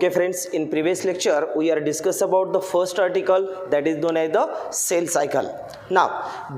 Okay friends, in previous lecture we are discuss about the first article that is known as the cell cycle. Now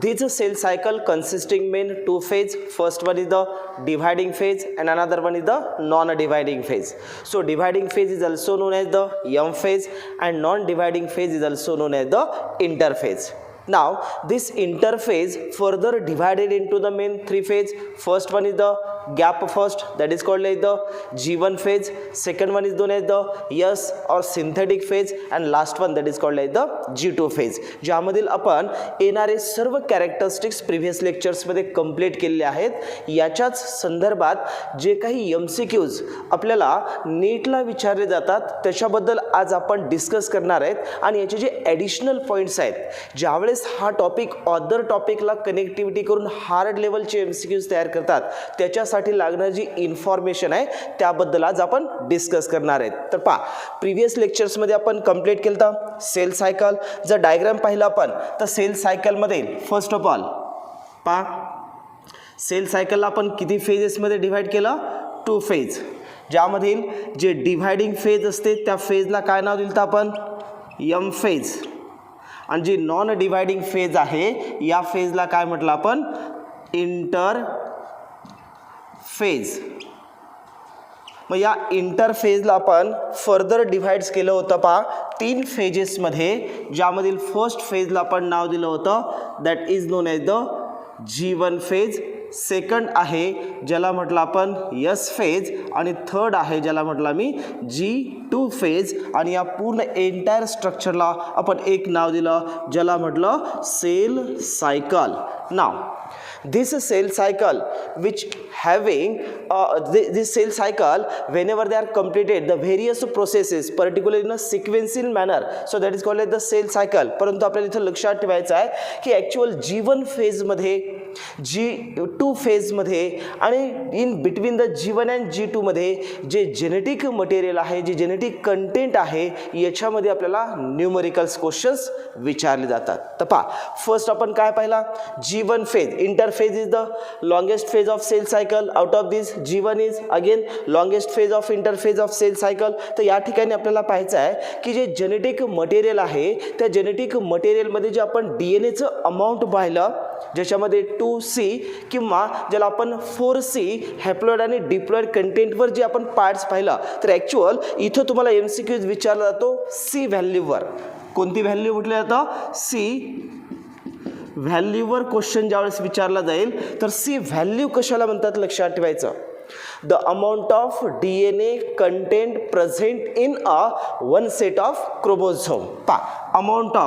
this cell cycle consisting main two phase. First one is the dividing phase and another one is the non-dividing phase. So dividing phase is also known as the M phase and non-dividing phase is also known as the interphase. Now this interphase further divided into the main three phase. First one is the gap first, that is called like the G1 phase. Second one is known as the S or synthetic phase and last one that is called like the G2 phase. ज्यामधील आपण येणारे सर्व characteristics previous lectures मध्ये complete केलेले आहेत. याच्याच संदर्भात जे काही MCQs आपल्याला नीटला विचारले जातात त्याच्याबद्दल आज आपण डिस्कस करणार आहेत आणि याचे जे ॲडिशनल पॉइंट्स आहेत ज्यावेळेस हा टॉपिक अदर टॉपिकला कनेक्टिव्हिटी करून हार्ड लेवलचे MCQs तयार करतात त्याच्यासाठी लागणारी जी इन्फॉर्मेशन आहे त्याबद्दल आज आपण डिस्कस करणार आहेत. तर पहा प्रीवियस लेक्चर्स मध्ये आपण कंप्लीट केलता सेल सायकल. जर डायग्राम पाहिला आपण तर सेल सायकल मध्ये फर्स्ट ऑफ ऑल पहा सेल सायकलला आपण किती फेजेस मध्ये डिवाइड केलं, 2 फेज. ज्यामधील जे डिवाइडिंग फेज असते त्या फेजला काय नाव दिलं आपण, एम फेज. आणि जी नॉन डिवाइडिंग फेज आहे या फेजला काय म्हटलं आपण, इंटर फेज. मग या इंटरफेजला आपण फर्दर डिवाइड्स केलं होतं पहा 3 फेजेसमध्ये. ज्यामधील फर्स्ट फेजला आपण नाव दिलं होतं that is known as the G1 phase. Second आहे ज्याला म्हटलं आपण S फेज आणि थर्ड आहे ज्याला म्हटलं मी G2 फेज. आणि या पूर्ण एंटायर स्ट्रक्चरला आपण एक नाव दिलं ज्याला म्हटलं सेल सायकल. नाव this cell cycle which having this cell cycle whenever they are completed the various processes particularly in a sequential manner, so that is called as the cell cycle. परंतु आपल्याला इथे लक्षात ठेवायचं आहे की ॲक्च्युअल G1 फेज मध्ये, G2 phase मध्ये आणि in between the G1 and G2 मध्ये जे जेनेटिक मटेरियल आहे, जे जेनेटिक कंटेंट आहे याच्यामध्ये आपल्याला न्यूमेरिकल्स क्वेश्चन्स विचारले जातात. तर पहा फर्स्ट आपण काय पाहिला, G1 phase. Interphase is the longest phase of cell cycle. Out of this G1 is again longest phase of interphase of cell cycle. तर या ठिकाणी आपल्याला पाहायचं आहे की जे जेनेटिक मटेरियल आहे त्या जेनेटिक मटेरियलमध्ये जे आपण DNAचं अमाऊंट पाहिलं ज्याच्यामध्ये 2C किंवा ज्याला आपण 4C हॅप्लॉइड आणि डिप्लॉइड कंटेंटवर जे आपण पार्ट्स पाहिलं तर ॲक्च्युअल इथं तुम्हाला MCQs विचारला जातो C व्हॅल्यूवर. कोणती व्हॅल्यू म्हटलं जातं, C व्हॅल्यूवर क्वेश्चन ज्यावेळेस विचारला जाईल तर C व्हॅल्यू कशाला म्हणतात लक्षात ठेवायचं, the amount of DNA content present in a one set of chromosome. पहा amount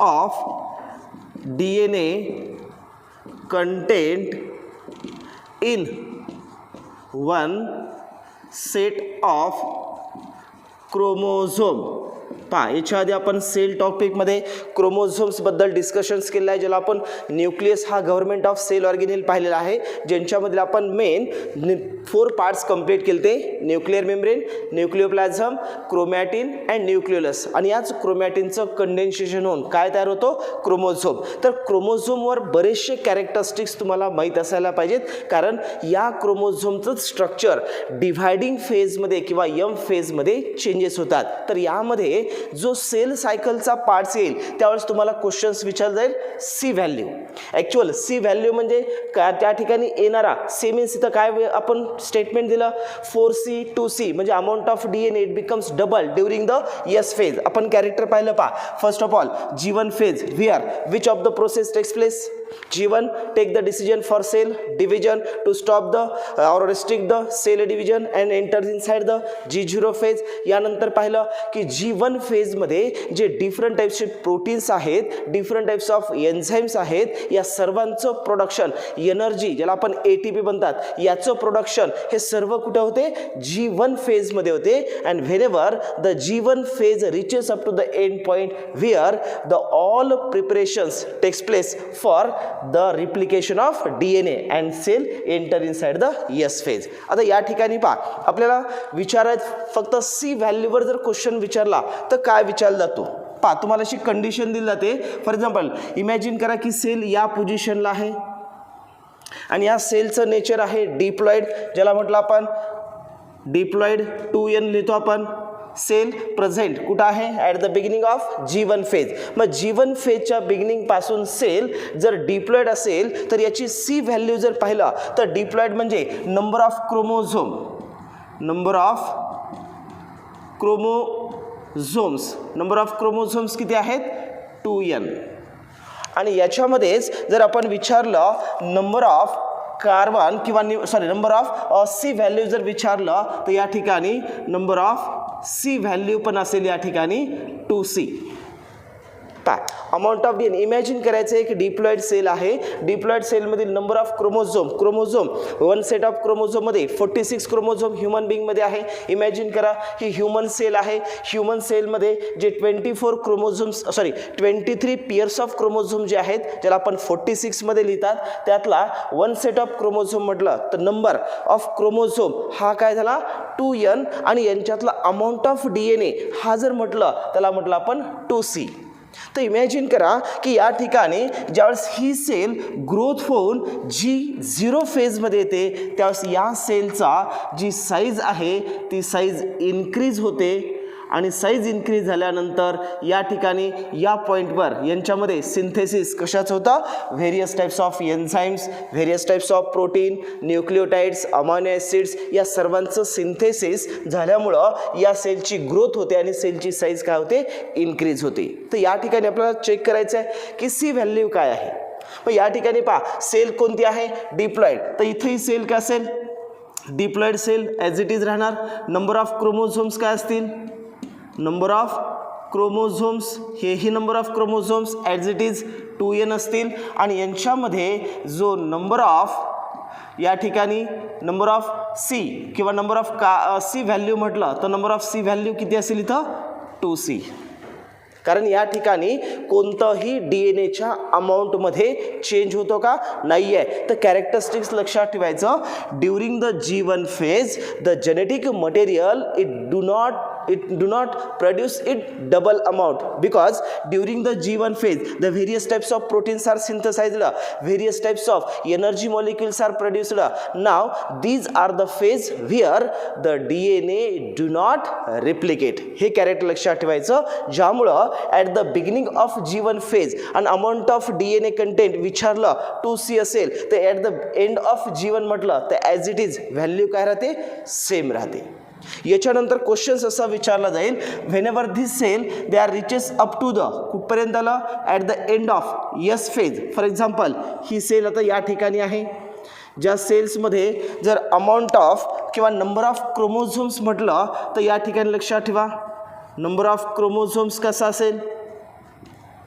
of DNA content in one set of chromosome. पहा याच्या आधी आपण सेल टॉपिकमध्ये क्रोमोझोम्सबद्दल डिस्कशन्स केलं आहे ज्याला आपण न्यूक्लियस हा गव्हर्नमेंट ऑफ सेल ऑर्गेनेल पाहिलेला आहे ज्यांच्यामध्ये आपण मेन 4 पार्ट्स कंप्लीट केले ते nuclear membrane, nucleoplasm, chromatin and nucleolus. आणि याच क्रोमॅटिनचं कंडेन्सेशन होऊन काय तयार होतो, क्रोमोझोम. तर क्रोमोझोमवर बरेचसे कॅरेक्टरिस्टिक्स तुम्हाला माहीत असायला पाहिजेत कारण या क्रोमोझोमचं स्ट्रक्चर डिव्हायडिंग फेजमध्ये किंवा एम फेजमध्ये चेंजेस होतात. तर यामध्ये जो सेल सायकलचा पार्ट्स येईल त्यावेळेस तुम्हाला क्वेश्चन्स विचारले जाईल C value. Actual C value म्हणजे त्या ठिकाणी येणारा C मीन्स इथं काय आपण स्टेटमेंट दिलं 4C 2C म्हणजे अमाऊंट of DNA it becomes double during the S phase. आपण कॅरेक्टर पाहिलं पहा first of all G1 phase where which of the process takes place, G1 take the decision for cell division to stop the or restrict the cell division and enters inside the G0 phase. यानंतर पाहिलं की G1 phase मध्ये जे different टाइप्सचे proteins आहेत, different types of enzymes आहेत या सर्वांचं production, energy ज्याला आपण ATP म्हणतात याचं प्रोडक्शन हे सर्व कुठे होते, G1 फेज मध्ये होते. And whenever the G1 phase reaches up to the end point where the all preparations takes place for the replication of DNA and cell enter inside the S phase. आता या ठिकाणी पहा आपल्याला विचारायचं फक्त C व्हॅल्यूवर जर क्वेश्चन विचारला तर काय विचारला जातो. पहा तुम्हाला अशी कंडिशन दिली जाते. फॉर एक्झाम्पल इमॅजिन करा की सेल या पोझिशनला आहे आणि या सेलचं नेचर आहे डिप्लॉइड ज्याला म्हटलं आपण डिप्लॉइड 2n लिहितो आपण. सेल प्रेझेंट कुठं आहे at the beginning of G1 phase. मग G1 फेजच्या बिगिनिंग पासून सेल जर डिप्लॉइड असेल तर याची सी व्हॅल्यू जर पाहिलं तर डिप्लॉइड म्हणजे number of chromosome, number of chromosomes, number of chromosomes किती आहेत 2n. आणि याच्यामध्येच जर आपण विचारलं नंबर ऑफ कार्बन किंवा नंबर ऑफ सी व्हॅल्यू जर विचारलं तर या ठिकाणी नंबर ऑफ सी व्हॅल्यू पण असेल या ठिकाणी 2c. पा अमाऊंट ऑफ DNA इमॅजिन करायचं आहे की डिप्लॉइड सेल आहे. डिप्लॉइड सेलमधील number of chromosome one set of क्रोमोझोममध्ये 46 क्रोमोझोम ह्युमन बिंगमध्ये आहे. इमॅजिन करा ही ह्युमन सेल आहे. ह्युमन सेलमध्ये जे 23 पेअर्स ऑफ क्रोमोझोम जे आहेत ज्याला आपण 46 मध्ये लिहितात त्यातला वन सेट ऑफ क्रोमोझोम म्हटलं तर नंबर ऑफ क्रोमोझोम हा काय झाला 2n आणि यांच्यातला अमाऊंट ऑफ DNA हा जर म्हटलं त्याला म्हटलं आपण 2c. तर इमॅजिन करा की या ठिकाणी ज्यावेळेस ही सेल ग्रोथ होऊन G0 फेजमध्ये येते त्यावेळेस या सेलचा जी साईज आहे ती साईज इन्क्रीज होते आणि साईज इन्क्रीज झाल्यानंतर या ठिकाणी या पॉईंटवर यांच्यामध्ये सिंथेसिस कशाचं होतं various types of enzymes, various types of protein, nucleotides, amino acids या सर्वांचं सिंथेसिस झाल्यामुळं या सेलची ग्रोथ होते आणि सेलची साईज काय होते इन्क्रीज होते. तर या ठिकाणी आपल्याला चेक करायचं आहे की सी व्हॅल्यू काय आहे. मग या ठिकाणी पहा सेल कोणती आहे डिप्लॉइड. तर इथेही सेल काय असेल diploid cell as it is राहणार. नंबर ऑफ क्रोमोझोम्स काय असतील नंबर ऑफ क्रोमोझोम्स हेही number of chromosomes as it is 2n असतील आणि यांच्यामध्ये जो नंबर ऑफ या ठिकाणी नंबर ऑफ सी किंवा नंबर ऑफ सी व्हॅल्यू म्हटलं तर नंबर ऑफ सी व्हॅल्यू किती असेल इथं 2c. कारण या ठिकाणी कोणतंही DNAच्या अमाऊंटमध्ये चेंज होतो का नाही आहे. तर कॅरेक्टरिस्टिक्स लक्षात ठेवायचं during the G1 phase the genetic material it do not produce it double amount because during the G1 phase the various types of proteins are synthesized, various types of energy molecules are produced. Now these are the phase where the DNA do not replicate. हे character लक्षात ठेवायचं ज्यामुळं at the beginning of G1 phase an amount of DNA content विचारलं 2c असेल तर at the end of G1 म्हटलं तर as it is value काय राहते सेम राहते. याच्यानंतर क्वेश्चन्स असा विचारला जाईल whenever this cell they are reaches up to the कुठपर्यंत आला at the end of S phase. For example ही सेल आता या ठिकाणी आहे. ज्या सेल्समध्ये जर अमाऊंट ऑफ किंवा नंबर ऑफ क्रोमोझोम्स म्हटलं तर या ठिकाणी लक्षात ठेवा नंबर ऑफ क्रोमोझोम्स कसा असेल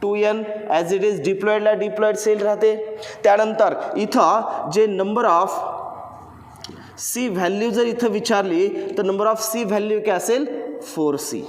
2n ॲज इट इज डिप्लॉइडला डिप्लॉइड सेल राहते. त्यानंतर इथं जे नंबर ऑफ सी व्हॅल्यू जर इथं विचारली तर नंबर ऑफ सी व्हॅल्यू काय असेल 4c.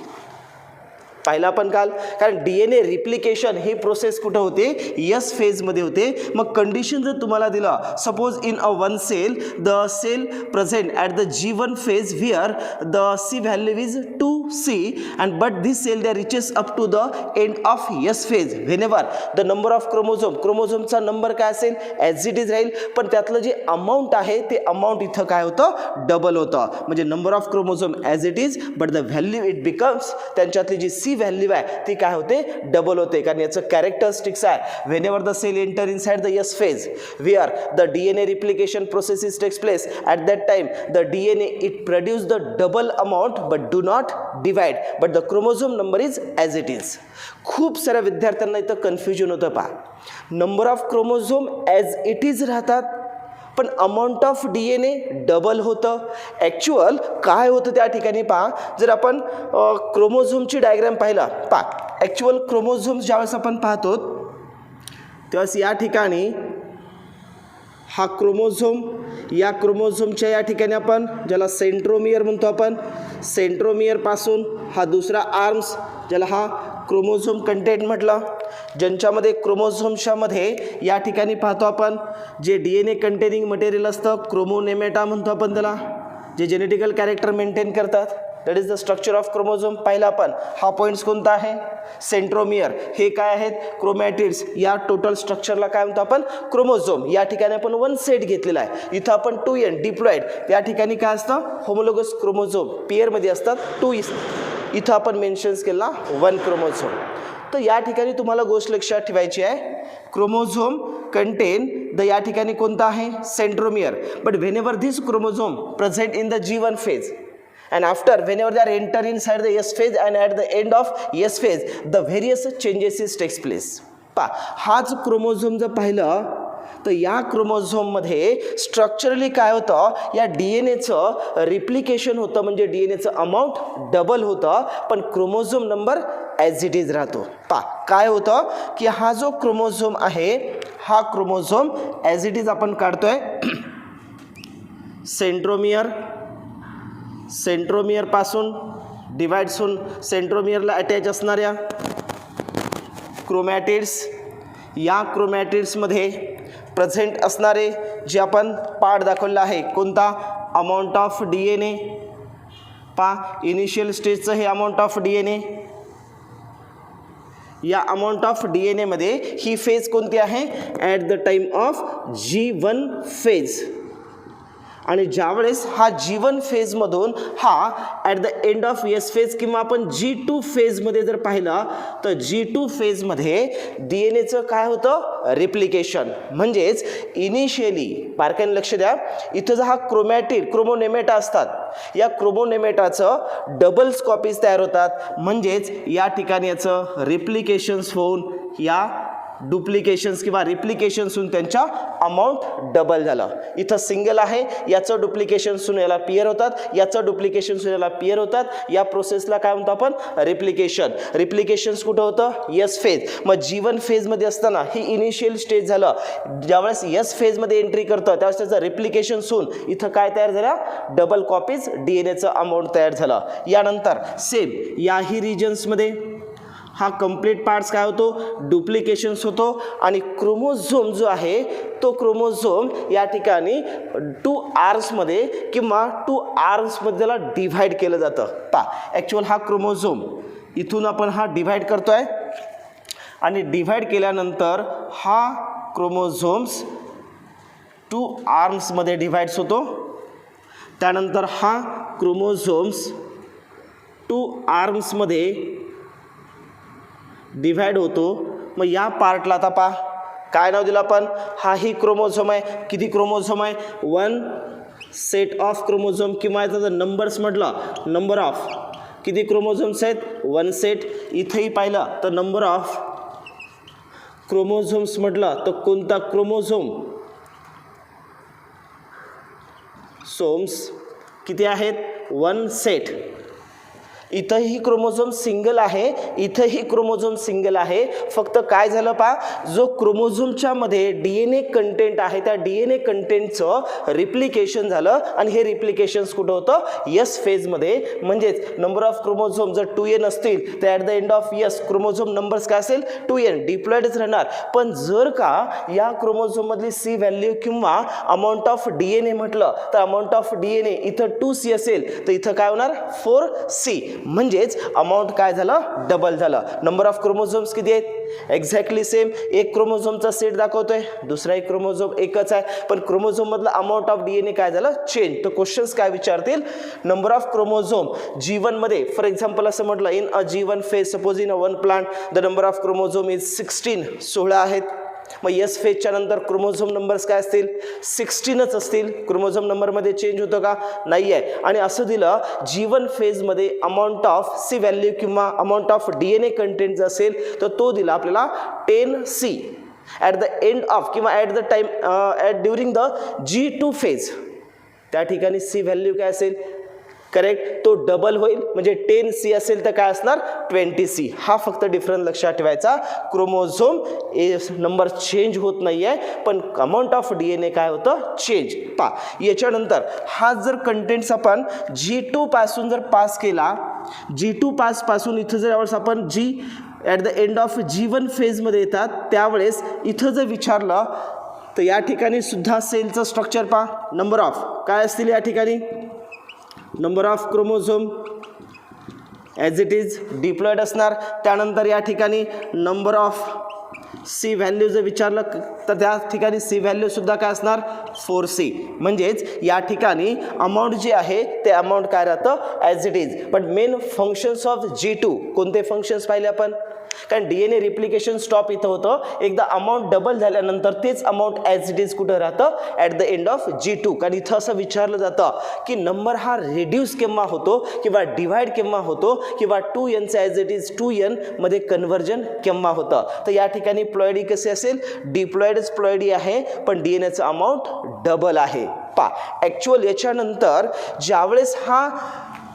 पाहिला आपण काल कारण DNA रिप्लिकेशन ही प्रोसेस कुठं होते यस फेजमध्ये होते. मग कंडिशन जर तुम्हाला दिलं suppose in a one cell the cell present at the G1 phase where the C value is 2c and but this cell they reaches up to the end of S phase whenever the number of क्रोमोझोमचा नंबर काय असेल as it is राहील पण त्यातलं जे amount आहे ते अमाऊंट इथं काय होतं डबल होतं. म्हणजे number of chromosome as it is but the value it becomes त्यांच्यातली जी सी व्हॅल्यू आहे ती काय होते डबल होते. कारण याचं कॅरेक्टरिस्टिक्स आहे whenever the cell enter inside the S phase where the DNA replication process takes place at that time the DNA it produce the double amount but do not divide but the chromosome number is as it is. खूप साऱ्या विद्यार्थ्यांना इथं confusion होतं पहा. Number of chromosome as it is राहतात पण amount of DNA double होतं. Actual काय होतं त्या ठिकाणी पहा जर आपण क्रोमोझोमची डायग्राम पाहिला पहा ॲक्च्युअल क्रोमोझोम्स ज्यावेळेस आपण पाहतो त्यावेळेस या ठिकाणी हा क्रोमोझोम या क्रोमोझोमच्या या ठिकाणी आपण ज्याला सेंट्रोमियर म्हणतो आपण सेंट्रोमियरपासून हा दुसरा आर्म्स ज्याला हा क्रोमोझोम कंटेंट म्हटलं ज्यांच्यामध्ये क्रोमोझोमच्यामध्ये या ठिकाणी पाहतो आपण जे DNA कंटेनिंग मटेरियल असतं क्रोमोनेमेटा म्हणतो आपण त्याला जे जेनेटिकल कॅरेक्टर मेंटेन करतात. That is the structure of chromosome. पाहिला आपण हा पॉईंट्स कोणता आहे, सेंट्रोमियर. हे काय आहेत, क्रोमॅटिड्स. या टोटल स्ट्रक्चरला काय म्हणतो आपण, क्रोमोझोम. या ठिकाणी आपण 1 सेट घेतलेला आहे. इथं आपण 2n डिप्लॉइड. या ठिकाणी काय असतं, होमोलोगस क्रोमोझोम पेअरमध्ये असतात 2. इथं आपण मेन्शन्स केला 1 क्रोमोझोम. तर या ठिकाणी तुम्हाला गोष्ट लक्षात ठेवायची आहे, क्रोमोझोम कंटेन द, या ठिकाणी कोणता आहे, centromere. But whenever this chromosome present in the G1 phase and after whenever they are enter inside the S phase and at the end of S phase the various changes takes place. हाच chromosome जर पाहिलं तर या क्रोमोझोममध्ये structurally काय होतं, या DNAचं replication होतं, म्हणजे DNAचं अमाऊंट डबल होतं, पण chromosome number as it is राहतो. काय होतं की हा जो क्रोमोझोम आहे, हा क्रोमोझोम ॲज इट इज आपण काढतोय सेंट्रोमियर. सेंट्रोमियर पासून डिवाइड्स होऊन सेंट्रोमियरला अटॅच असणाऱ्या क्रोमॅटिड्स, या क्रोमॅटिड्समध्ये प्रेझेंट असणारे जे आपण पार्ट दाखवलेला आहे, कोणता, अमाऊंट ऑफ DNA. इनिशियल स्टेजचं हे अमाऊंट ऑफ DNA. या अमाऊंट ऑफ DNA मध्ये ही फेज कोणती आहे, at the time of G1 phase. आणि ज्यावेळेस हा G1 फेजमधून हा at the end of S phase किंवा आपण G2 फेजमध्ये जर पाहिलं तर G2 फेजमध्ये DNAचं काय होतं, रिप्लिकेशन. म्हणजेच इनिशियली बारकाईने लक्ष द्या, इथं जर हा क्रोमोनेमेटा असतात, या क्रोमोनेमेटाचं डबल्स कॉपीज तयार होतात. म्हणजेच या ठिकाणी याचं रिप्लिकेशन्स होऊन या डुप्लिकेशन्स किंवा रिप्लिकेशन्स होऊन त्यांच्या अमाऊंट डबल झालं. इथं सिंगल आहे, याचं डुप्लिकेशन्स होऊन याला पेअर होतात, याचं डुप्लिकेशन्स होऊन याला पेअर होतात. या प्रोसेसला काय म्हणतो आपण, रिप्लिकेशन. रिप्लिकेशन्स कुठं होतं, S फेज. मग G1 फेजमध्ये असताना ही इनिशियल स्टेज झालं. ज्यावेळेस S फेजमध्ये एंट्री करतं त्यावेळेस त्याचं रिप्लिकेशन्स होऊन इथं काय तयार झालं, डबल कॉपीज DNAचं अमाऊंट तयार झालं. यानंतर सेम याही रिजन्समध्ये हा कंप्लीट पार्ट्स काय होतो, डुप्लिकेशन्स होतो. आणि क्रोमोझोम जो आहे तो क्रोमोझोम या ठिकाणी 2 आर्म्समध्ये किंवा 2 आर्म्समध्ये त्याला डिव्हाइड केलं जातं. ॲक्च्युअल हा क्रोमोझोम इथून आपण हा डिव्हाइड करतोय आणि डिव्हाइड केल्यानंतर हा क्रोमोझोम्स 2 आर्म्समध्ये डिव्हाइड्स होतो. त्यानंतर हा क्रोमोझोम्स 2 आर्म्समध्ये डिव्हाइड होतो. मग या पार्टला आता काय नाव दिलं आपण, हा ही क्रोमोझोम आहे. किती क्रोमोझोम आहे, 1 सेट ऑफ क्रोमोझोम, किंवा याचा जर नंबर्स म्हटलं, नंबर ऑफ किती क्रोमोझोम्स आहेत, 1 सेट. इथेही पाहिलं तर नंबर ऑफ क्रोमोझोम्स म्हटलं तर कोणता क्रोमोझोम सोम्स किती आहेत, 1 सेट. इथंही क्रोमोझोम सिंगल आहे, इथंही क्रोमोझोम सिंगल आहे. फक्त काय झालं जो क्रोमोझोमच्या मध्ये DNA कंटेंट आहे त्या DNA कंटेंटचं रिप्लिकेशन झालं आणि हे रिप्लिकेशन्स कुठं होतं, S फेजमध्ये. म्हणजेच नंबर ऑफ क्रोमोझोम जर 2n असतील तर at the end of S chromosome numbers काय असेल, 2n डिप्लॉइडच राहणार. पण जर का या क्रोमोझोममधली C व्हॅल्यू किंवा अमाऊंट ऑफ DNA म्हटलं तर अमाऊंट ऑफ DNA इथं 2C असेल तर इथं काय होणार, 4C. म्हणजेच अमाऊंट काय झालं, डबल झालं. नंबर ऑफ क्रोमोझोम्स किती आहेत, एक्झॅक्टली सेम. एक क्रोमोझोमचा सेट दाखवतोय, दुसरा एक क्रोमोझोम एकच आहे, पण क्रोमोझोम मधलं अमाऊंट ऑफ DNA काय झालं, चेंज. तर क्वेश्चन्स काय विचारतील, नंबर ऑफ क्रोमोझोम G1 मध्ये फॉर एक्झाम्पल असं म्हटलं, in a G1 phase suppose in a 1 plant the number of chromosome is 16 आहेत. मग S फेजच्या नंतर क्रोमोझोम नंबर्स काय असतील, 16च असतील. क्रोमोझोम नंबरमध्ये चेंज होतो का, नाही आहे. आणि असं दिलं G1 फेजमध्ये अमाऊंट ऑफ C व्हॅल्यू किंवा अमाऊंट ऑफ DNA कंटेंट जर असेल तर तो दिला आपल्याला 10C. At the end of किंवा at the time during the G2 phase त्या ठिकाणी C व्हॅल्यू काय असेल, करेक्ट, तो डबल होईल. म्हणजे 10C असेल तर काय असणार, 20C. हा फक्त डिफरन्स लक्षात ठेवायचा. क्रोमोझोम नंबर चेंज होत नाही आहे, पण अमाऊंट ऑफ DNA काय होतं, चेंज. याच्यानंतर हा जर कंटेंट्स आपण G2 पासून जर पास केला, G2 पासून इथं जर यावेळेस आपण at the end of G1 फेजमध्ये येतात त्यावेळेस इथं जर विचारलं तर या ठिकाणी सुद्धा सेलचं स्ट्रक्चर नंबर ऑफ काय असतील या ठिकाणी, number of chromosome as it is diploid असणार. त्यानंतर या ठिकाणी नंबर ऑफ सी व्हॅल्यू जर विचारलं तर त्या ठिकाणी सी व्हॅल्यूसुद्धा काय असणार 4C. म्हणजेच या ठिकाणी अमाऊंट जे आहे ते अमाऊंट काय राहतं as it is. But main functions of G2 कोणते फंक्शन्स पाहिले आपण, कारण DNA रिप्लिकेशन स्टॉप इथं होतं. एकदा अमाऊंट डबल झाल्यानंतर तेच अमाऊंट ॲज इट इज कुठं राहतं at the end of G2. कारण इथं असं विचारलं जातं की नंबर हा रिड्यूस केव्हा होतो किंवा डिव्हाइड केव्हा होतो किंवा 2Nचं ॲज इट इज 2N मध्ये कन्व्हर्जन केव्हा होतं. तर या ठिकाणी प्लॉयडी कसे असेल, डिप्लॉयडच प्लॉयडी आहे पण DNAचं अमाऊंट डबल आहे. ॲक्च्युअल याच्यानंतर ज्यावेळेस हा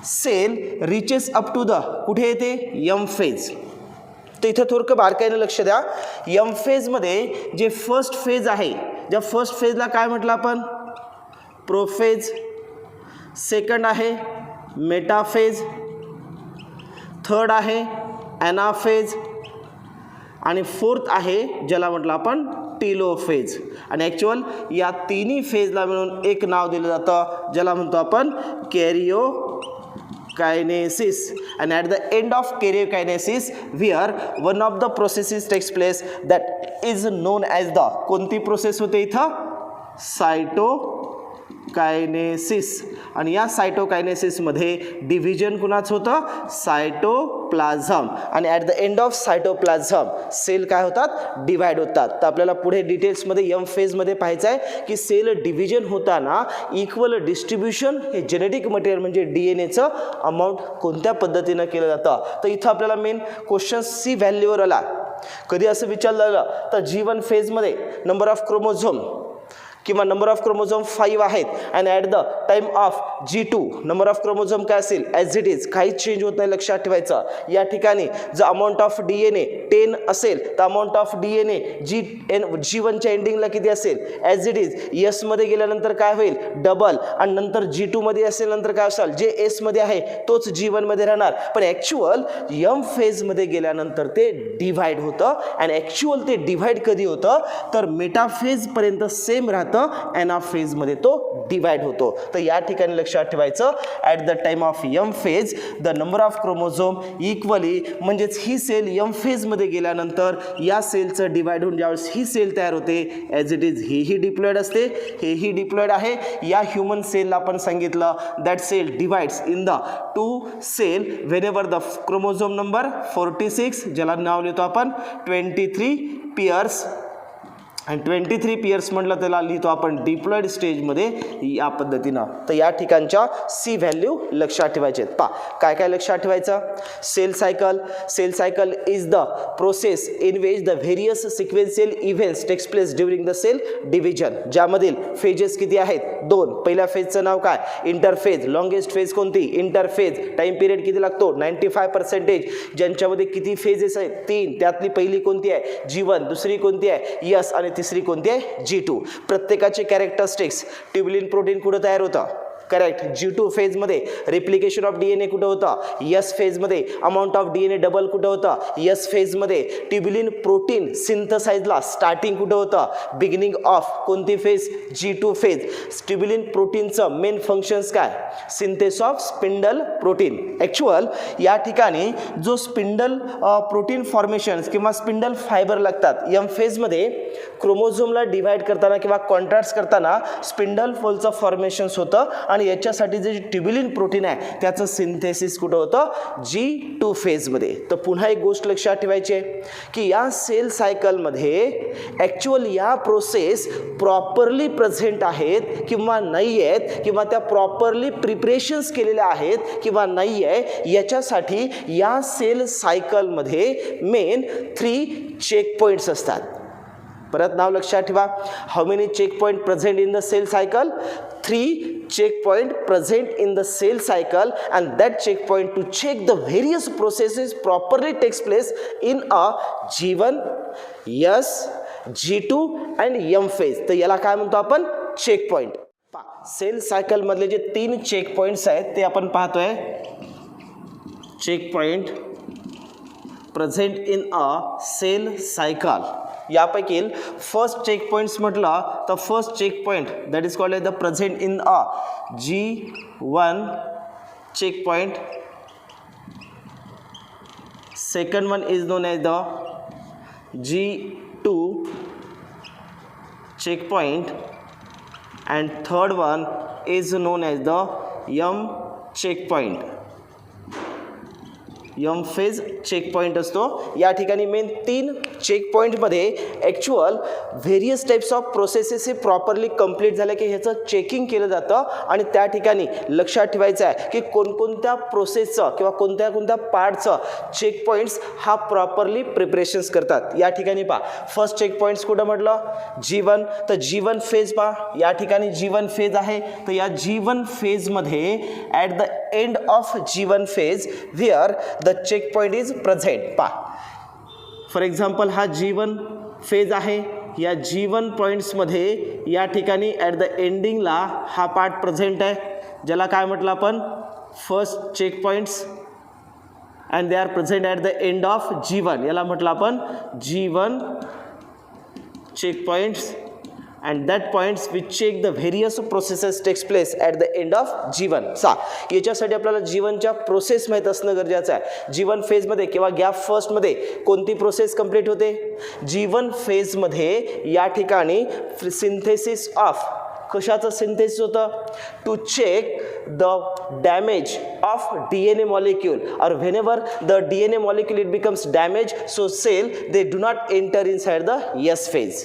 cell reaches up to the कुठे येते M फेज. तर इथं थोडकं बारकाईने लक्ष द्या. M फेजमध्ये जे फर्स्ट फेज आहे, ज्या फर्स्ट फेजला काय म्हटलं आपण प्रोफेज, सेकंड आहे मेटाफेज, थर्ड आहे ॲनाफेज आणि फोर्थ आहे ज्याला म्हटलं आपण टीलोफेज. आणि ॲक्च्युअल या तिन्ही फेजला मिळून एक नाव दिलं जातं ज्याला म्हणतो आपण कॅरिओकायनेसिस. and at the end of karyokinesis where one of the processes takes place that is known as the कोणती प्रोसेस होते इथं सायटोकायनेसिस. आणि या सायटोकायनेसिसमध्ये डिव्हिजन कुणाचं होतं सायटोप्लाझम. आणि at the end of cytoplasm cell काय होतात डिवाइड होतात. तर आपल्याला पुढे डिटेल्समध्ये M फेजमध्ये पाहायचं आहे की सेल डिव्हिजन होताना इक्वल डिस्ट्रीब्युशन हे जेनेटिक मटेरियल म्हणजे DNAचं अमाऊंट कोणत्या पद्धतीनं केलं जातं. तर इथं आपल्याला मेन क्वेश्चन सी व्हॅल्यूवर आला. कधी असं विचारलं तर G1 फेजमध्ये नंबर ऑफ क्रोमोझोम किंवा नंबर ऑफ क्रोमोझोम 5 आहेत and at the time of G2 number of chromosome काय असेल ॲज इट इज, काहीच चेंज होत नाही लक्षात ठेवायचं. या ठिकाणी जर अमाऊंट ऑफ DNA 10 असेल तर अमाऊंट ऑफ DNA G1च्या एंडिंगला किती असेल ॲज इट इज. यसमध्ये गेल्यानंतर काय होईल डबल आणि नंतर G2 मध्ये असेल नंतर काय असेल जे एसमध्ये आहे तोच G1 मध्ये राहणार. पण ॲक्च्युअल M फेजमध्ये गेल्यानंतर ते डिव्हाइड होतं आणि ॲक्च्युअल ते डिव्हाइड कधी होतं तर मेटाफेजपर्यंत सेम राहतं, ॲनाफेजमध्ये तो डिवाइड होतो. तर या ठिकाणी लक्षात ठेवायचं at the time of M phase the number of chromosome equally, म्हणजेच ही सेल M फेजमध्ये गेल्यानंतर या सेलचं डिवाइड होऊन ज्यावेळेस ही सेल तयार होते ॲज इट इज हेही डिप्लॉयड असते, हेही डिप्लॉयड आहे. या ह्युमन सेलला आपण सांगितलं that cell divides in the 2 cell whenever the chromosome number 46 ज्याला नाव लिहितो आपण 23 पेयर्स आणि 23 पेयर्स म्हटलं त्याला लिहितो आपण डिप्लॉयड स्टेजमध्ये या पद्धतीनं. तर या ठिकाणच्या सी व्हॅल्यू लक्षात ठेवायचे आहेत. काय काय लक्षात ठेवायचं cell cycle is the process in which the various sequential events takes place during the cell division. ज्यामधील फेजेस किती आहेत 2. पहिल्या फेजचं नाव काय इंटरफेज. लॉंगेस्ट फेज कोणती इंटरफेज. टाइम पिरियड किती लागतो 95%. ज्यांच्यामध्ये किती फेजेस आहेत 3. त्यातली पहिली कोणती आहे G1, दुसरी कोणती आहे यस आणि तिसरी कोणती आहे G2. प्रत्येकाचे कॅरेक्टरिस्टिक्स ट्युब्युलिन प्रोटीन कुठं तयार होतं करेक्ट G2 फेजमध्ये. रिप्लिकेशन ऑफ DNA कुठं होतं यस फेजमध्ये. अमाऊंट ऑफ DNA डबल कुठं होतं यस फेजमध्ये. ट्युब्युलिन प्रोटीन सिंथसाइजला स्टार्टिंग कुठं होतं बिगिनिंग ऑफ कोणती फेज G2 फेज. ट्युब्युलिन प्रोटीनचं मेन फंक्शन्स काय synthesis of spindle protein. Actual या ठिकाणी जो स्पिंडल प्रोटीन फॉर्मेशन्स किंवा स्पिंडल फायबर लागतात M फेजमध्ये क्रोमोझोमला डिवाइड करताना किंवा कॉन्ट्रॅक्ट करताना स्पिंडल फोलचं फॉर्मेशन्स होतं आणि याच्यासाठी जे ट्युब्युलिन प्रोटीन आहे त्याचं सिंथेसिस कुठं होतं G2 फेजमध्ये. तर पुन्हा एक गोष्ट लक्षात ठेवायची आहे की या सेल सायकलमध्ये ॲक्च्युअल या प्रोसेस प्रॉपरली प्रेझेंट आहेत किंवा नाही आहेत किंवा त्या प्रॉपरली प्रिपरेशन्स केलेल्या आहेत किंवा नाही आहे याच्यासाठी या सेल सायकलमध्ये मेन 3 चेक पॉईंट्स असतात. परत नाव लक्षात ठेवा how many check point present in the cell cycle 3 checkpoint present in the cell cycle and that checkpoint to check the various processes properly takes place in a G1, S, G2 and M phase. तर याला काय म्हणतो आपण check point. Sale cycle मधले जे 3 check points आहेत ते आपण पाहतोय. Checkpoint present in a cell cycle. यापैकी फर्स्ट चेक पॉइंट्स म्हटलं तर first checkpoint that is called as the present in a G1 checkpoint second one is known as the G2 checkpoint, and third one is known as the M checkpoint. M phase checkpoint असतो. या ठिकाणी main 3 चेकपॉईंटमध्ये actual various types of processes हे properly complete झाले की ह्याचं checking केलं जातं आणि त्या ठिकाणी लक्षात ठेवायचं आहे की कोणकोणत्या प्रोसेसचं किंवा कोणत्या कोणत्या पार्टचं चेकपॉईंट्स हा प्रॉपरली प्रिपरेशन्स करतात. या ठिकाणी पहा फर्स्ट चेकपॉईंट्स कुठं म्हटलं G1, तर G1 फेज पहा या ठिकाणी G1 फेज आहे. तर या G1 फेजमध्ये at the end of G1 phase where the checkpoint is present. पहा फॉर एक्झाम्पल हा G1 फेज आहे. या G1 पॉईंट्समध्ये या ठिकाणी ॲट द एंडिंगला हा पार्ट प्रेझेंट आहे ज्याला काय म्हटलं आपण first checkpoints, and they are present at the end of G1. याला म्हटलं आपण G1 checkpoints, and that points which check the various processes takes place at the end of G1. याच्यासाठी आपल्याला G1च्या प्रोसेस माहीत असणं गरजेचं आहे. G1 फेजमध्ये किंवा गॅप फर्स्टमध्ये कोणती प्रोसेस कंप्लीट होते? G1 फेजमध्ये या ठिकाणी सिंथेसिस ऑफ कशाचं सिंथेसिस होतं? To check the damage of DNA molecule, or whenever the DNA molecule it becomes damaged, so cell they do not enter inside the S phase.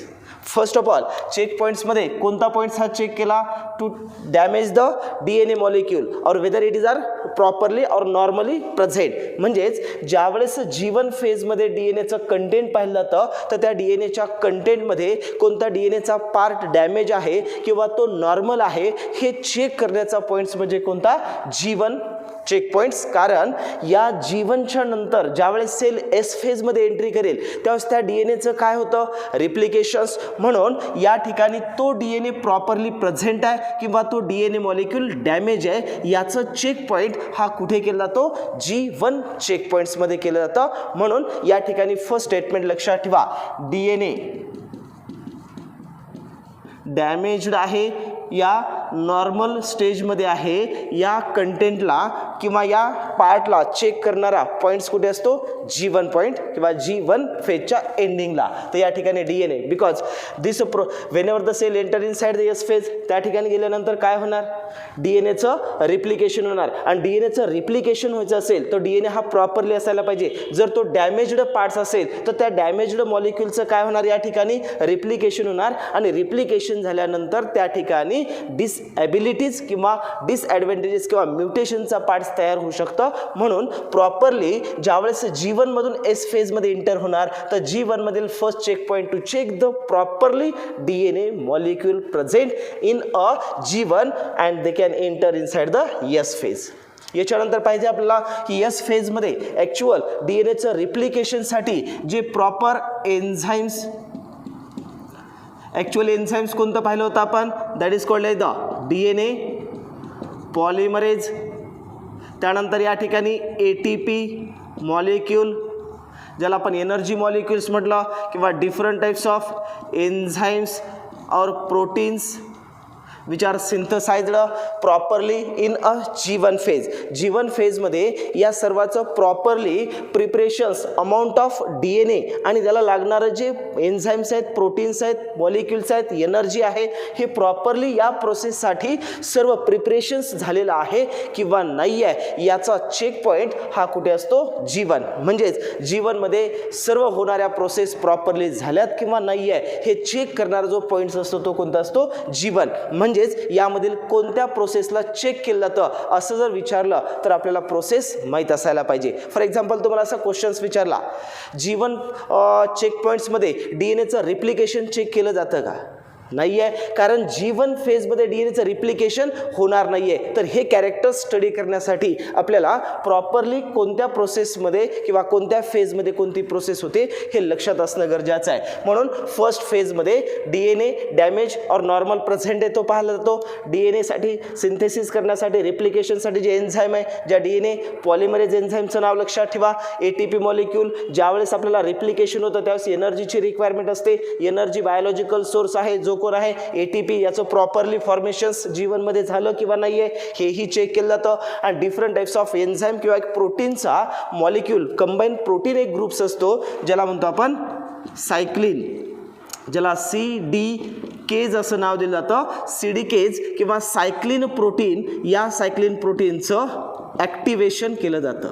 First of all check पॉईंट्समध्ये कोणता points हा check केला? To damage the DNA molecule or whether it is are properly or normally present. म्हणजेच ज्यावेळेस G1 फेजमध्ये DNAचं content पाहिलं जातं तर त्या DNAच्या कंटेंटमध्ये कोणता DNAचा पार्ट डॅमेज आहे किंवा तो नॉर्मल आहे हे चेक करण्याचा पॉईंट्स म्हणजे कोणता? G1 check points. कारण या G1च्या नंतर ज्यावेळेस सेल S फेजमध्ये एंट्री करेल त्यावेळेस त्या DNAचं काय होतं? रिप्लिकेशन्स. म्हणून या ठिकाणी तो DNA प्रॉपरली प्रेझेंट आहे किंवा तो DNA मॉलिक्यूल डॅमेज आहे याचं चेक पॉईंट हा कुठे केला जातो? G1 चेक पॉईंट्समध्ये केलं जातं. म्हणून या ठिकाणी फर्स्ट स्टेटमेंट लक्षात ठेवा, DNA डॅमेज्ड आहे या नॉर्मल स्टेजमध्ये आहे या कंटेंटला किंवा या पार्टला चेक करणारा पॉईंट्स कुठे असतो? G1 पॉईंट किंवा G1 फेजच्या एंडिंगला. तर या ठिकाणी DNA because this whenever the cell enter inside the S phase त्या ठिकाणी गेल्यानंतर काय होणार? DNAचं रिप्लिकेशन होणार आणि DNAचं रिप्लिकेशन व्हायचं असेल तर DNA हा प्रॉपरली असायला पाहिजे. जर तो डॅमेज्ड पार्ट्स असेल तर त्या डॅमेज्ड मॉलिक्यूलचं काय होणार? या ठिकाणी रिप्लिकेशन होणार आणि रिप्लिकेशन झाल्यानंतर त्या ठिकाणी डिसएबिलिटीज किंवा डिसएडव्हांटेजेस किंवा म्युटेशनचा पार्ट्स तयार होऊ शकतं. म्हणून प्रॉपरली ज्यावेळेस G1 मधून S फेजमध्ये एंटर होणार तर G1 मधील first check point to check the properly DNA molecule present in a G1 and they can enter inside the S phase. याच्यानंतर पाहिजे आपल्याला की S फेजमध्ये ॲक्च्युअल DNAचं रिप्लिकेशनसाठी जे प्रॉपर एन्झाईम्स ॲक्च्युअल एन्झाईम्स कोणतं पाहिलं होतं आपण? That is called the DNA polymerase. त्यानंतर या ठिकाणी ATP मॉलिक्यूल ज्याला आपण एनर्जी मॉलिक्यूल्स म्हटलं किंवा डिफरंट टाइप्स ऑफ एन्झाईम्स और proteins which are synthesized properly in a G1 phase. G1 फेजमध्ये या सर्वाचं properly preparations amount of DNA आणि त्याला लागणारं जे एन्झाईम्स आहेत, प्रोटीन्स आहेत, मॉलिक्युल्स आहेत, एनर्जी आहे हे प्रॉपरली या प्रोसेससाठी सर्व प्रिपरेशन्स झालेलं आहे किंवा नाही आहे याचा चेक पॉईंट हा कुठे असतो? G1. म्हणजेच G1 मध्ये सर्व होणाऱ्या प्रोसेस प्रॉपरली झाल्यात किंवा नाही आहे हे चेक करणारा जो पॉईंट असतो तो कोणता असतो? G1. म्हणजेच यामधील कोणत्या प्रोसेसला चेक केलं जातं असं जर विचारलं तर आपल्याला प्रोसेस माहीत असायला पाहिजे. फॉर एक्झाम्पल तुम्हाला असा क्वेश्चन्स विचारला G1 चेक पॉईंट्समध्ये DNAचं रिप्लिकेशन चेक केलं जातं का? नाही आहे. कारण G1 फेजमध्ये DNAचं रिप्लिकेशन होणार नाही आहे. तर हे कॅरेक्टर स्टडी करण्यासाठी आपल्याला प्रॉपरली कोणत्या प्रोसेसमध्ये किंवा कोणत्या फेजमध्ये कोणती प्रोसेस होते हे लक्षात असणं गरजेचं आहे. म्हणून फर्स्ट फेजमध्ये DNA डॅमेज और नॉर्मल प्रेझेंट आहे तो पाहिला जातो. DNAसाठी सिंथेसिस करण्यासाठी रिप्लिकेशनसाठी जे एन्झाईम आहे ज्या DNA पॉलिमरेज एन्झाईमचं नाव लक्षात ठेवा. ATP मॉलिक्यूल ज्यावेळेस आपल्याला रिप्लिकेशन होतं त्यावेळेस एनर्जीची रिक्वायरमेंट असते. एनर्जी बायोलॉजिकल सोर्स आहे जो कोण आहे ATP, याचं प्रॉपरली फॉर्मेशन्स जीवनमध्ये झालं किंवा नाही आहे हेही चेक केलं जातं. आणि डिफरंट टाइप्स ऑफ एन्झाईम किंवा एक प्रोटीनचा मॉलिक्यूल कंबाईन प्रोटीन एक ग्रुप्स असतो ज्याला म्हणतो आपण सायक्लिन, ज्याला CDKs असं नाव दिलं जातं. CDKs किंवा सायक्लिन प्रोटीन, या सायक्लिन प्रोटीनचं ॲक्टिवेशन केलं जातं.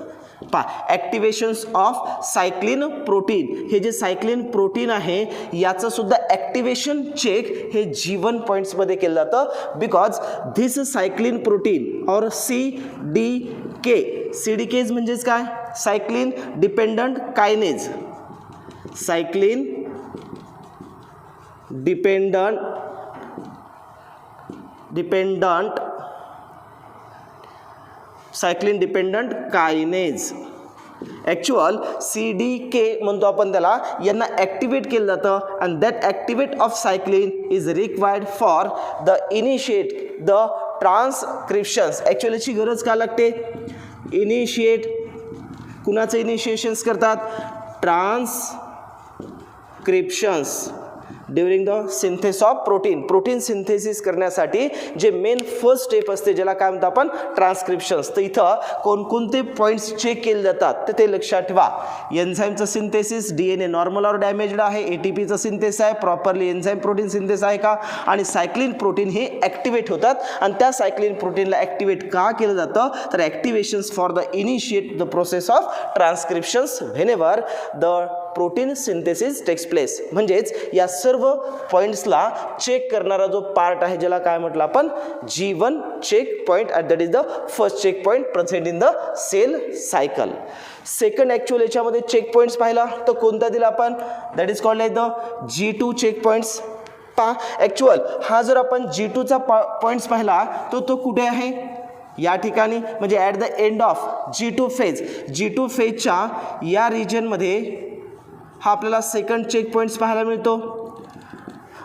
ॲक्टिवेशन्स ऑफ सायक्लिन प्रोटीन, हे जे सायक्लिन प्रोटीन आहे याचं सुद्धा ॲक्टिवेशन चेक हे G1 पॉईंट्समध्ये केलं जातं. Because this cyclin protein or CDKs म्हणजेच काय, cyclin dependent kinase, cyclin dependent cyclin dependent kinase. Actual CDK म्हणतो आपण त्याला, यांना ॲक्टिवेट केलं जातं. And that activate of cyclin is required for the initiate the transcriptions. ॲक्च्युअलीची गरज का लागते, इनिशिएट, कुणाचं इनिशिएशन्स करतात, transcriptions during the synthesis of protein. Protein synthesis करण्यासाठी जे मेन फर्स्ट स्टेप असते ज्याला काय म्हणतो आपण ट्रान्सक्रिप्शन्स. तर इथं कोणकोणते पॉईंट्स चेक केले जातात तर ते लक्षात ठेवा. एन्झाईमचं सिंथेसिस, DNA नॉर्मल और डॅमेज्ड आहे, ATPचं सिंथेसिस आहे, प्रॉपरली एन्झाईम प्रोटीन सिंथेसिस आहे का, आणि सायक्लिन प्रोटीन हे ॲक्टिवेट होतात. आणि त्या सायक्लिन प्रोटीनला ॲक्टिवेट का केलं जातं तर activations for the initiate the process of transcriptions whenever the protein synthesis takes place. म्हणजेच या सर्व पॉईंट्सला चेक करणारा जो पार्ट आहे ज्याला काय म्हटलं आपण G1 check point, and that is the first check point present in the cell cycle. Second actual याच्यामध्ये चेक पॉईंट्स पाहिला तर कोणता दिला आपण, that is called the G2 check points. Actual हा जर आपण G2चा पॉईंट्स पाहिला तर तो कुठे आहे, या ठिकाणी, म्हणजे at the end of G2 फेजच्या या रिजनमध्ये हा आपल्याला सेकंड चेक पॉईंट्स पाहायला मिळतो.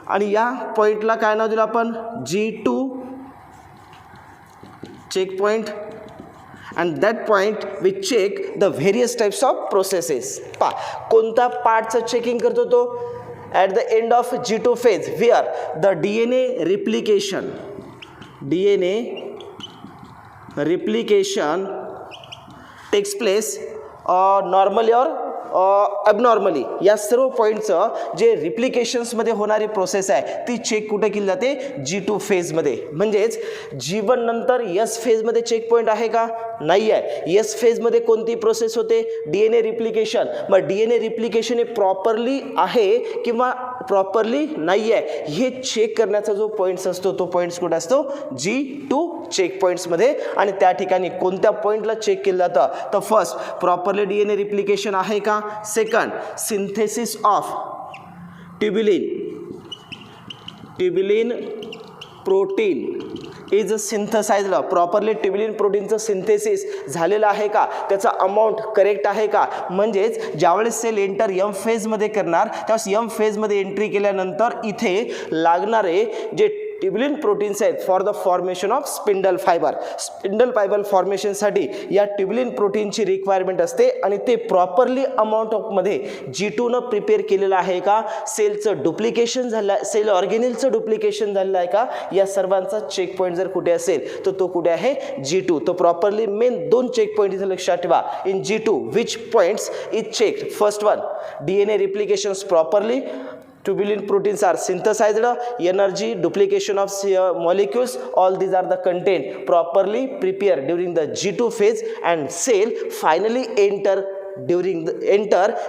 आणि या पॉईंटला काय नाव दिलं आपण G2 check point. And that point which check the various types of processes. कोणता पार्टचं चेकिंग करतो तो, at the end of G2 phase where the DNA replication takes place normally or abnormally. या सर्व पॉईंटचं जे रिप्लिकेशन्समध्ये होणारी प्रोसेस आहे ती चेक कुठे केली जाते G2 फेजमध्ये. म्हणजेच G1 नंतर S फेजमध्ये चेक पॉईंट आहे का, नाही आहे. S फेजमध्ये कोणती प्रोसेस होते, DNA रिप्लिकेशन. मग DNA रिप्लिकेशन हे प्रॉपरली आहे किंवा प्रॉपरली नाही आहे हे चेक करण्याचा जो पॉईंट्स असतो तो पॉईंट्स कुठे असतो G2 चेक पॉईंट्समध्ये. आणि त्या ठिकाणी कोणत्या पॉईंटला चेक केलं जातं तर फर्स्ट प्रॉपरली DNA रिप्लिकेशन आहे का, second synthesis of tubulin protein is synthesised. Properly tubulin प्रोटीनचं सिंथेसिस झालेलं आहे का, त्याचा अमाऊंट करेक्ट आहे का. म्हणजेच ज्यावेळेस सेल एंटर M फेजमध्ये करणार त्यावेळेस M फेजमध्ये एंट्री केल्यानंतर इथे लागणारे जे ट्युब्युलिन प्रोटीन्स आहेत for the formation of spindle fibre. Spindle fibre फॉर्मेशनसाठी या ट्युब्युलिन प्रोटीनची रिक्वायरमेंट असते आणि ते प्रॉपरली अमाऊंट ऑफमध्ये G2नं प्रिपेअर केलेलं आहे का, सेलचं डुप्लिकेशन झालं आहे, सेल ऑर्गेनिलचं डुप्लिकेशन झालेलं आहे का, या सर्वांचा चेक पॉईंट जर कुठे असेल तर तो कुठे आहे G2. तो प्रॉपरली मेन दोन चेक पॉईंट इथे लक्षात ठेवा. In G2 which points is checked, first one DNA replications properly, tubulin proteins are synthesized, energy duplication of molecules, all these are the content properly prepared during the G2 phase, and cell finally enter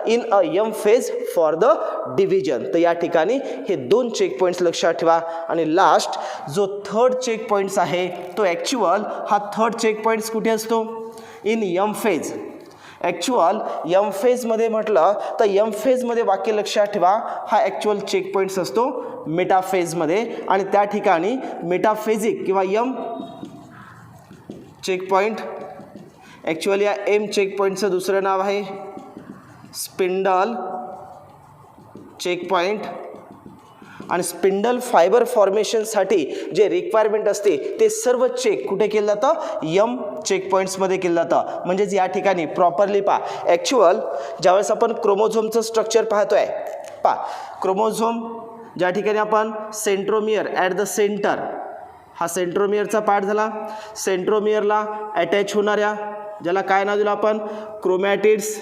in a M phase for the division. तर या ठिकाणी हे दोन check points लक्षात ठेवा. आणि last जो third check points आहे तो ॲक्च्युअल हा थर्ड चेक पॉईंट्स कुठे असतो, in M phase. Actual M फेजमध्ये म्हटलं तर M फेजमध्ये वाक्य लक्षात ठेवा हा ॲक्च्युअल चेक पॉईंट्स असतो मेटाफेजमध्ये. आणि त्या ठिकाणी मेटाफेजिक किंवा M चेक पॉईंट, ॲक्च्युअल या M चेक पॉईंटचं दुसरं नाव आहे स्पिंडल चेक पॉईंट. आणि स्पिंडल फायबर फॉर्मेशनसाठी जे रिक्वायरमेंट असते ते सर्व चेक कुठे केलं जातं, M चेक पॉईंट्समध्ये केलं जातं. म्हणजेच या ठिकाणी प्रॉपरली ॲक्च्युअल ज्यावेळेस आपण क्रोमोझोमचं स्ट्रक्चर पाहतोय क्रोमोझोम ज्या ठिकाणी आपण सेंट्रोमियर ॲट द सेंटर, हा सेंट्रोमियरचा पार्ट झाला. सेंट्रोमियरला अटॅच होणाऱ्या ज्याला काय नाव दिलं आपण, क्रोमॅटिड्स.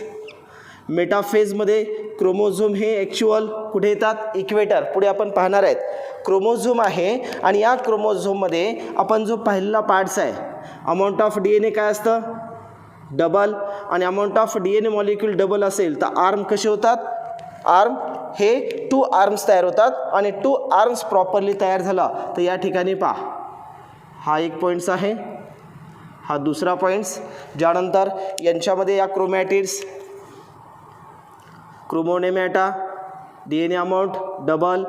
मेटाफेजमध्ये क्रोमोझोम हे ॲक्च्युअल कुठे येतात, इक्वेटर. पुढे आपण पाहणार आहेत क्रोमोझोम आहे आणि या क्रोमोझोममध्ये आपण जो पहिला पार्ट्स आहे, अमाऊंट ऑफ DNA काय असतं, डबल. आणि amount of DNA molecule double असेल तर आर्म कसे होतात, आर्म हे 2 आर्म्स तयार होतात. आणि 2 आर्म्स प्रॉपरली तयार झाला तर या ठिकाणी पहा, हा एक पॉईंट्स आहे, हा दुसरा पॉईंट्स. ज्यानंतर यांच्यामध्ये या क्रोमॅटिड्स, क्रोमोनेमॅटा, DNA अमाऊंट डबल.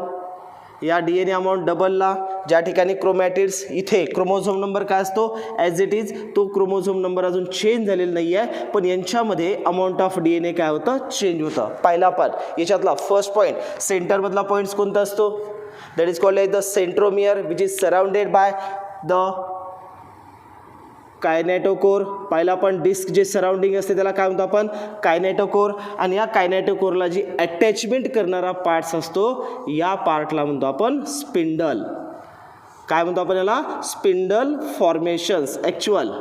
या DNA अमाऊंट डबलला ज्या ठिकाणी क्रोमॅटिड्स, इथे क्रोमोझोम नंबर काय असतो ॲज इट इज, तो क्रोमोझोम नंबर अजून चेंज झालेला नाही आहे, पण यांच्यामध्ये अमाऊंट ऑफ DNA काय होतं, चेंज होतं. पहिला पार्ट याच्यातला फर्स्ट पॉईंट, सेंटरमधला पॉईंट्स कोणता असतो, that is called as the centromere which is surrounded by the kinetochore. पहिला पण डिस्क जे सराउंडिंग असते त्याला काय म्हणतो आपण, कायनेटोकोर. आणि या कायनेटोकोरला जी अटॅचमेंट करणारा पार्ट्स असतो या पार्टला म्हणतो आपण स्पिंडल. काय म्हणतो आपण याला, spindle formations actual.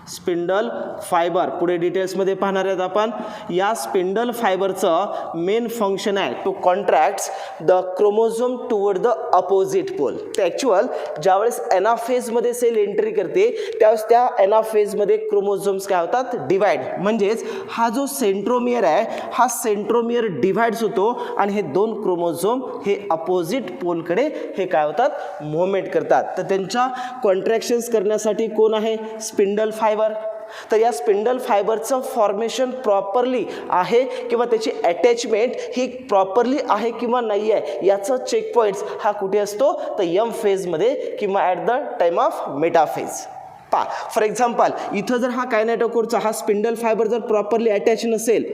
Spindle fibre पुढे डिटेल्समध्ये पाहणार आहेत आपण. या स्पिंडल फायबरचं मेन फंक्शन आहे to contracts the chromosome toward the opposite pole. ते ॲक्च्युअल ज्यावेळेस एनाफेजमध्ये सेल एंट्री करते त्यावेळेस त्या एनाफेजमध्ये क्रोमोझोम्स काय होतात, डिवाइड. म्हणजेच हा जो सेंट्रोमियर आहे हा सेंट्रोमियर डिव्हाइड्स होतो आणि हे 2 क्रोमोझोम हे अपोजिट पोलकडे हे काय होतात, मुव्हमेंट करतात. तर त्यांच्या कॉन्ट्रॅक्शन्स करण्यासाठी कोण आहे, स्पिंडल फायबर. तर या स्पिंडल फायबरचं फॉर्मेशन प्रॉपरली आहे किंवा त्याची अटॅचमेंट ही प्रॉपरली आहे किंवा नाही आहे याचं चेक पॉईंट्स हा कुठे असतो, तर यम फेजमध्ये किंवा at the time of metaphase. पा फॉर एक्झाम्पल इथं जर हा कायनेटोकोरचा हा स्पिंडल फायबर जर प्रॉपरली अटॅच नसेल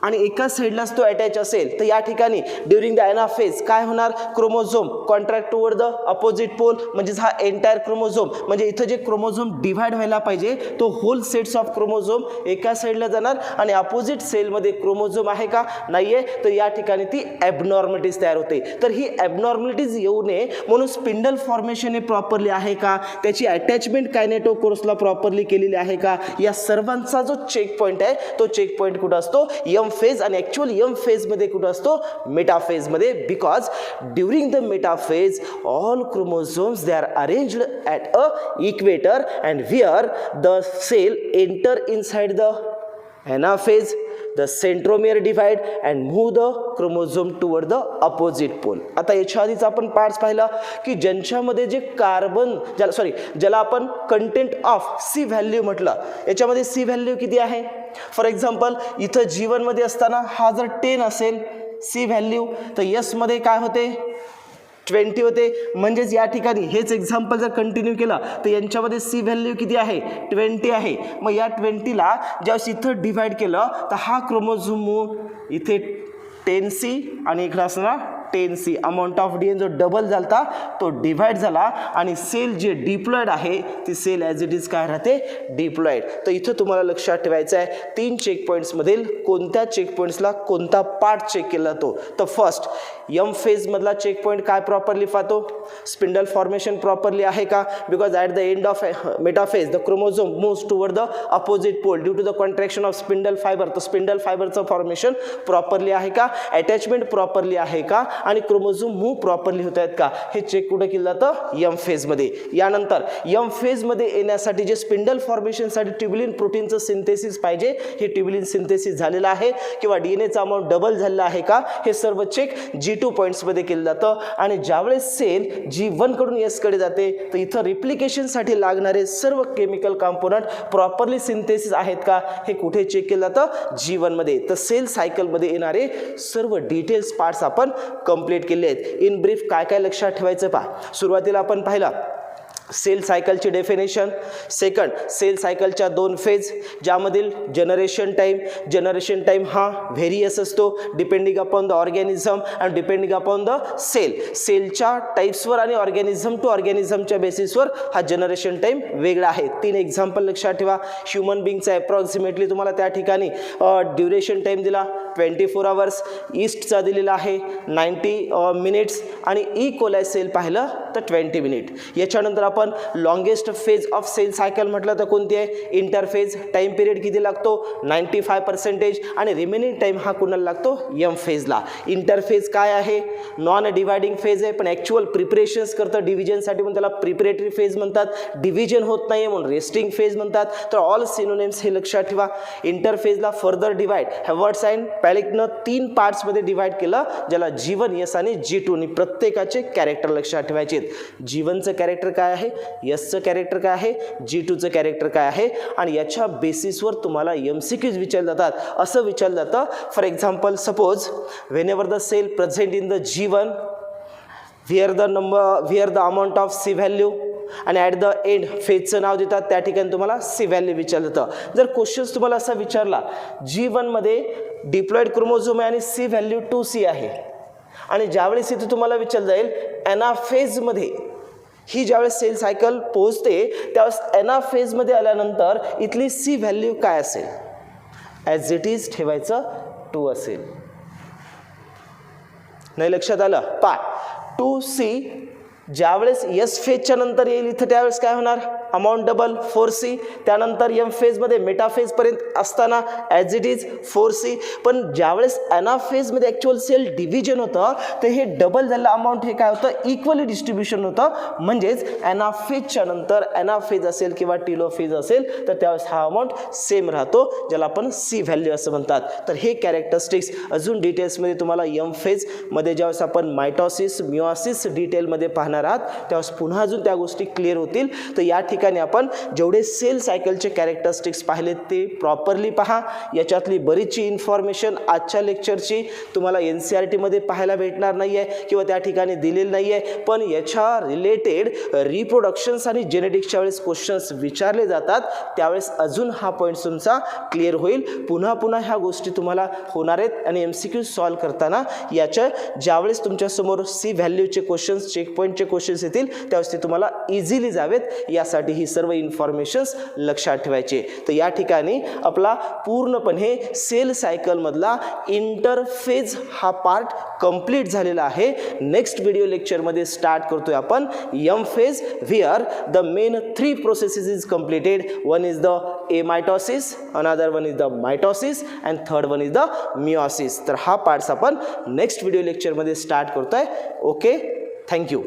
आणि एकाच साईडलाच तो अटॅच असेल तर या ठिकाणी ड्युरिंग द एनाफेज काय होणार, chromosome contract toward the opposite pole. म्हणजेच हा एंटायर क्रोमोझोम, म्हणजे इथं जे क्रोमोझोम डिव्हाइड व्हायला पाहिजे तो होल सेट्स ऑफ क्रोमोझोम एका साईडला जाणार आणि अपोजिट सेलमध्ये क्रोमोझोम आहे का नाही आहे, तर या ठिकाणी ती ॲबनॉर्मलिटीज तयार होते. तर ही ॲबनॉर्मलिटीज येऊ नये म्हणून स्पिंडल फॉर्मेशन हे प्रॉपरली आहे का, त्याची अटॅचमेंट कायनेटोकोर्सला प्रॉपरली केलेली आहे का, या सर्वांचा जो चेक पॉईंट आहे तो चेक पॉईंट कुठं असतो, यम फेज. आणि ॲक्च्युअल यम फेजमध्ये कुठं असतो, मेटाफेजमध्ये. Because during the metaphase all chromosomes they are arranged at a equator and where the cell enter inside the anaphase, the centromere divide and move the chromosome toward the opposite pole. आता याच्या आधीच आपण parts पाहिला की ज्यांच्यामध्ये जे carbon ज्याला आपण कंटेंट ऑफ सी व्हॅल्यू म्हटलं, याच्यामध्ये सी व्हॅल्यू किती आहे. फॉर एक्झाम्पल इथं G1 मध्ये असताना हा जर 10 असेल सी व्हॅल्यू तर यसमध्ये काय होते 20 होते. म्हणजेच या ठिकाणी हेच एक्झाम्पल जर कंटिन्यू केलं तर यांच्यामध्ये सी व्हॅल्यू किती आहे 20 आहे. मग या 20ला ज्यावेळेस इथं डिवाइड केलं तर हा क्रोमोझोम इथे 10C आणि इकडं असणार 10C. अमाऊंट ऑफ DNA जो डबल झाला तो डिवाइड झाला आणि सेल जे डिप्लॉइड आहे ती सेल ॲज इट इज काय राहते डिप्लॉइड. तर इथं तुम्हाला लक्षात ठेवायचं आहे 3 चेक पॉईंट्समधील कोणत्या चेक पॉईंट्सला कोणता पार्ट चेक केला जातो. तर फर्स्ट यम फेजमधला चेक पॉईंट काय प्रॉपरली पाहतो, स्पिंडल फॉर्मेशन प्रॉपरली आहे का, because at the end of metaphase the chromosome moves toward the opposite pole due to the contraction of spindle fibre. तर स्पिंडल फायबरचं फॉर्मेशन प्रॉपरली आहे का, attachment properly आहे का आणि क्रोमोझोम मूव्ह प्रॉपरली होत आहेत का, हे चेक कुठं केलं जातं यम फेजमध्ये. यानंतर यम फेजमध्ये येण्यासाठी जे स्पिंडल फॉर्मेशनसाठी ट्युब्युलिन प्रोटीनचं सिंथेसिस पाहिजे, हे ट्युब्युलिन सिंथेसिस झालेलं आहे किंवा DNAचा अमाऊंट डबल झालेला आहे का, हे सर्व चेक G2 पॉईंट्समध्ये केलं जातं. आणि ज्यावेळेस सेल G1 कडून S कडे जाते तर इथं रिप्लिकेशनसाठी लागणारे सर्व केमिकल कंपोनंट प्रॉपरली सिंथेसिस आहेत का, हे कुठे चेक केलं जातं G1 मध्ये. तर सेल सायकलमध्ये येणारे सर्व डिटेल्स पार्ट्स आपण कंप्लीट केले आहेत. इन ब्रीफ काय काय लक्षात ठेवायचं पहा. सुरुवातीला आपण पाहिला सेल सायकलची डेफिनेशन. सेकंड सेल सायकलच्या 2 फेज, ज्यामधील जनरेशन टाईम हा व्हेरियस असतो depending upon the organism and depending upon the cell. सेलच्या टाईप्सवर आणि ऑर्गॅनिझम टू ऑर्गॅनिझमच्या बेसिसवर हा जनरेशन टाईम वेगळा आहे. 3 एक्झाम्पल लक्षात ठेवा. ह्युमन बिंगचा अप्रॉक्सिमेटली तुम्हाला त्या ठिकाणी ड्युरेशन टाईम दिला 24 आवर्स, ईस्टचा दिलेला आहे 90 मिनिट्स आणि ई कोलाय सेल पाहिलं तर 20 मिनिट. याच्यानंतर आपण longest phase of cell cycle म्हटलं तर कोणती आहे? इंटरफेज. टाइम पिरियड किती लागतो? 95% आणि रिमेनिंग टाइम हा कुणाला लागतो? एम फेजला. इंटरफेज काय आहे? नॉन डिवायडिंग फेज आहे, पण ॲक्च्युअल प्रिपरेशन्स करतं डिव्हिजनसाठी म्हणून त्याला प्रिपरेटरी फेज म्हणतात. डिव्हिजन होत नाही म्हणून रेस्टिंग फेज म्हणतात. तर ऑल सिनोनिम्स हे लक्षात ठेवा. इंटरफेजला फर्दर डिवाइड हॅवर्ड्स अँड पॅलिकनं 3 पार्ट्समध्ये डिवाइड केलं, ज्याला G1, S आणि G2 आणि प्रत्येकाचे कॅरेक्टर लक्षात ठेवायचे. G1चं कॅरेक्टर काय आहे? Sचं कॅरेक्टर काय आहे? G2चं कॅरेक्टर काय आहे? आणि याच्या बेसिसवर तुम्हाला MCQs विचारले जातात. असं विचारलं जातं, for example suppose whenever the cell present in the G1 where the amount of C value आणि ॲट द एंड फेजचं नाव देतात, त्या ठिकाणी तुम्हाला C व्हॅल्यू विचारलं जातं. जर क्वेश्चन्स तुम्हाला असा विचारला G1 मध्ये डिप्लॉइड क्रोमोझोम आहे आणि C व्हॅल्यू 2C आहे आणि ज्यावेळेस इथे तुम्हाला विचारलं जाईल एनाफेजमध्ये ही ज्यावेळेस सेल सायकल पोहोचते त्यावेळेस एनाफेजमध्ये आल्यानंतर इथली C व्हॅल्यू काय असेल? ॲज इट इज ठेवायचं 2 असेल. नाही लक्षात आलं? 2C ज्यावेळेस S फेजच्या नंतर येईल इथं त्यावेळेस काय होणार? Amount double 4C. त्यानंतर M फेजमध्ये मेटाफेजपर्यंत असताना ॲज इट इज 4C. पण ज्यावेळेस ॲनाफेजमध्ये ॲक्च्युअल सेल डिव्हिजन होतं तर हे डबल झालं अमाऊंट, हे काय होतं? इक्वली डिस्ट्रीब्युशन होतं. म्हणजेच ॲनाफेजच्या नंतर ॲनाफेज असेल किंवा टिलोफेज असेल तर त्यावेळेस हा अमाऊंट सेम राहतो, ज्याला आपण C व्हॅल्यू असं म्हणतात. तर हे कॅरेक्टरिस्टिक्स अजून डिटेल्समध्ये तुम्हाला M फेजमध्ये ज्यावेळेस आपण मायटॉसिस मिओसिस डिटेलमध्ये पाहणार आहात त्यावेळेस पुन्हा अजून त्या गोष्टी क्लिअर होतील. तर या ठिकाणी आपण जेवढे सेल सायकलचे कॅरेक्टरिस्टिक्स पाहिलेत ते प्रॉपरली पहा. याच्यातली बरीचशी इन्फॉर्मेशन आजच्या लेक्चरची तुम्हाला NCERTमध्ये पाहायला भेटणार नाही आहे किंवा त्या ठिकाणी दिलेली नाही आहे, पण याच्या रिलेटेड रिप्रोडक्शन्स आणि जेनेटिक्सच्या वेळेस क्वेश्चन्स विचारले जातात त्यावेळेस अजून हा पॉईंट तुमचा क्लिअर होईल. पुन्हा पुन्हा ह्या गोष्टी तुम्हाला होणार आहेत आणि MCQ सॉल्व करताना याच्या ज्यावेळेस तुमच्यासमोर C व्हॅल्यूचे क्वेश्चन्स चेक पॉईंटचे क्वेश्चन्स येतील त्यावेळेस ते तुम्हाला इझिली जावेत, यासाठी ही सर्व इन्फॉर्मेशन्स लक्षात ठेवायचे. तर या ठिकाणी आपला पूर्णपणे सेल सायकलमधला इंटरफेज हा पार्ट कंप्लीट झालेला आहे. नेक्स्ट व्हिडिओ लेक्चरमध्ये स्टार्ट करतोय आपण M phase where the main 3 processes is completed. One is the amitosis, another one is the mitosis and third one is the meiosis. तर हा पार्ट्स आपण नेक्स्ट व्हिडिओ लेक्चरमध्ये start करतोय. Okay, thank you.